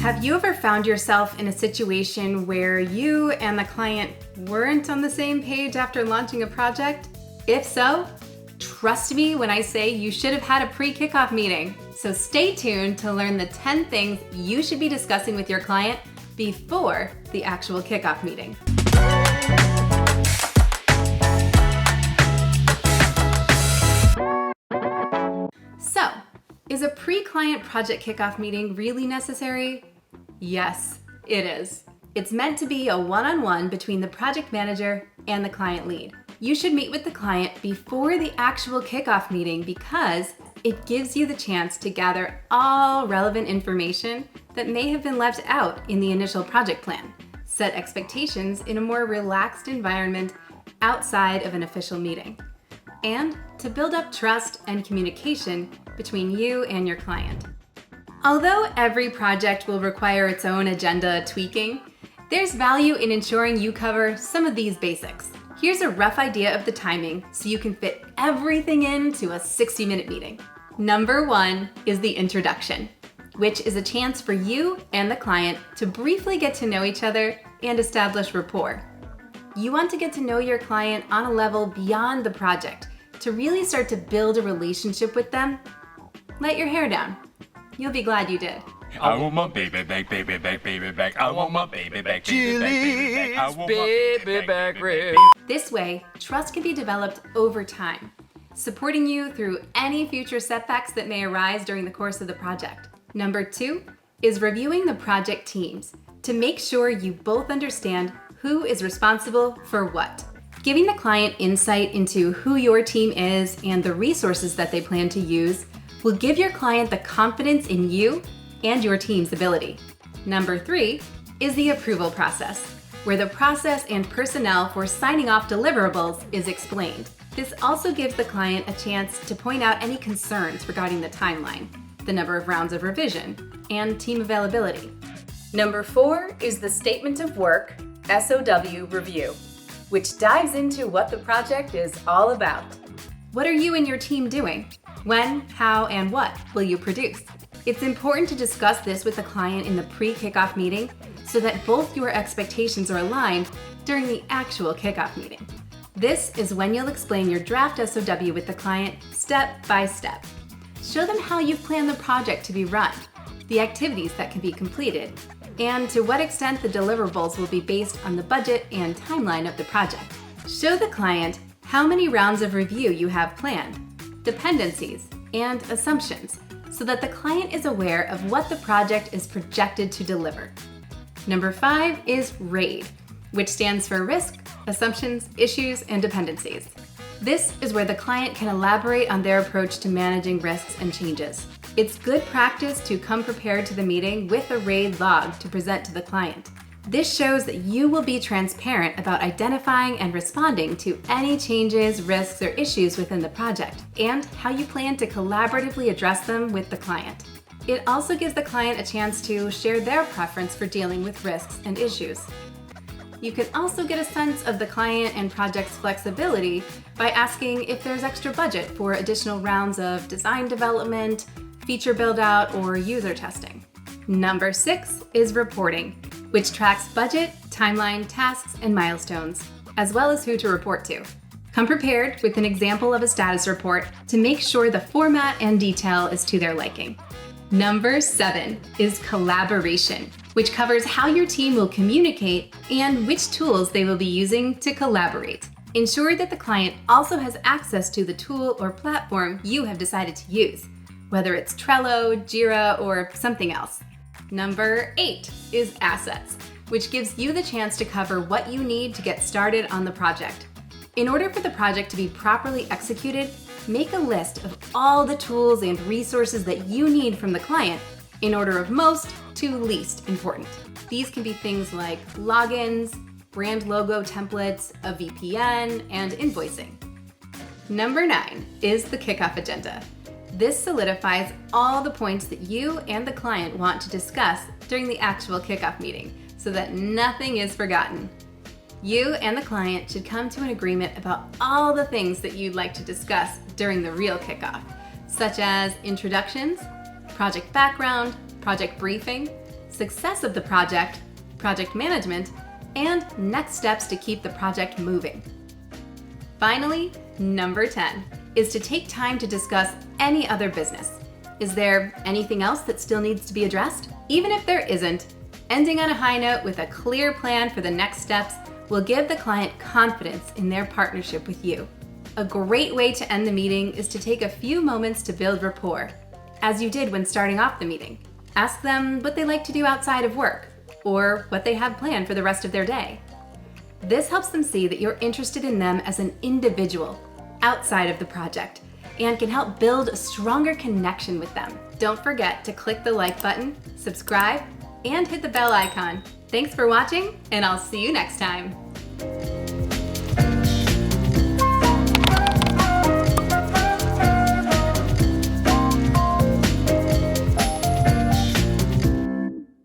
Have you ever found yourself in a situation where you and the client weren't on the same page after launching a project? If so, trust me when I say you should have had a pre-kickoff meeting. So stay tuned to learn the 10 things you should be discussing with your client before the actual kickoff meeting. So, is a pre-client project kickoff meeting really necessary? Yes, it is. It's meant to be a one-on-one between the project manager and the client lead. You should meet with the client before the actual kickoff meeting because it gives you the chance to gather all relevant information that may have been left out in the initial project plan, set expectations in a more relaxed environment outside of an official meeting, and to build up trust and communication between you and your client. Although every project will require its own agenda tweaking, there's value in ensuring you cover some of these basics. Here's a rough idea of the timing so you can fit everything into a 60-minute meeting. Number 1 is the introduction, which is a chance for you and the client to briefly get to know each other and establish rapport. You want to get to know your client on a level beyond the project to really start to build a relationship with them. Let your hair down. You'll be glad you did. I want my baby back, baby back, baby back. I want my baby back, baby back, baby back. I want my baby back, baby back. This way, trust can be developed over time, supporting you through any future setbacks that may arise during the course of the project. Number 2 is reviewing the project teams to make sure you both understand who is responsible for what. Giving the client insight into who your team is and the resources that they plan to use will give your client the confidence in you and your team's ability. Number 3 is the approval process, where the process and personnel for signing off deliverables is explained. This also gives the client a chance to point out any concerns regarding the timeline, the number of rounds of revision, and team availability. Number 4 is the Statement of Work SOW review, which dives into what the project is all about. What are you and your team doing? When, how, and what will you produce? It's important to discuss this with the client in the pre-kickoff meeting so that both your expectations are aligned during the actual kickoff meeting. This is when you'll explain your draft SOW with the client step by step. Show them how you've planned the project to be run, the activities that can be completed, and to what extent the deliverables will be based on the budget and timeline of the project. Show the client how many rounds of review you have planned, dependencies, and assumptions, so that the client is aware of what the project is projected to deliver. Number 5 is RAID, which stands for Risk, Assumptions, Issues, and Dependencies. This is where the client can elaborate on their approach to managing risks and changes. It's good practice to come prepared to the meeting with a RAID log to present to the client. This shows that you will be transparent about identifying and responding to any changes, risks, or issues within the project, and how you plan to collaboratively address them with the client. It also gives the client a chance to share their preference for dealing with risks and issues. You can also get a sense of the client and project's flexibility by asking if there's extra budget for additional rounds of design development, feature build-out, or user testing. Number 6 is reporting, which tracks budget, timeline, tasks, and milestones, as well as who to report to. Come prepared with an example of a status report to make sure the format and detail is to their liking. Number 7 is collaboration, which covers how your team will communicate and which tools they will be using to collaborate. Ensure that the client also has access to the tool or platform you have decided to use, whether it's Trello, Jira, or something else. Number 8 is assets, which gives you the chance to cover what you need to get started on the project. In order for the project to be properly executed, make a list of all the tools and resources that you need from the client in order of most to least important. These can be things like logins, brand logo templates, a VPN, and invoicing. Number 9 is the kickoff agenda. This solidifies all the points that you and the client want to discuss during the actual kickoff meeting so that nothing is forgotten. You and the client should come to an agreement about all the things that you'd like to discuss during the real kickoff, such as introductions, project background, project briefing, success of the project, project management, and next steps to keep the project moving. Finally, number 10 is to take time to discuss any other business. Is there anything else that still needs to be addressed? Even if there isn't, ending on a high note with a clear plan for the next steps will give the client confidence in their partnership with you. A great way to end the meeting is to take a few moments to build rapport, as you did when starting off the meeting. Ask them what they like to do outside of work, or what they have planned for the rest of their day. This helps them see that you're interested in them as an individual outside of the project and can help build a stronger connection with them. Don't forget to click the like button, subscribe, and hit the bell icon. Thanks for watching, and I'll see you next time.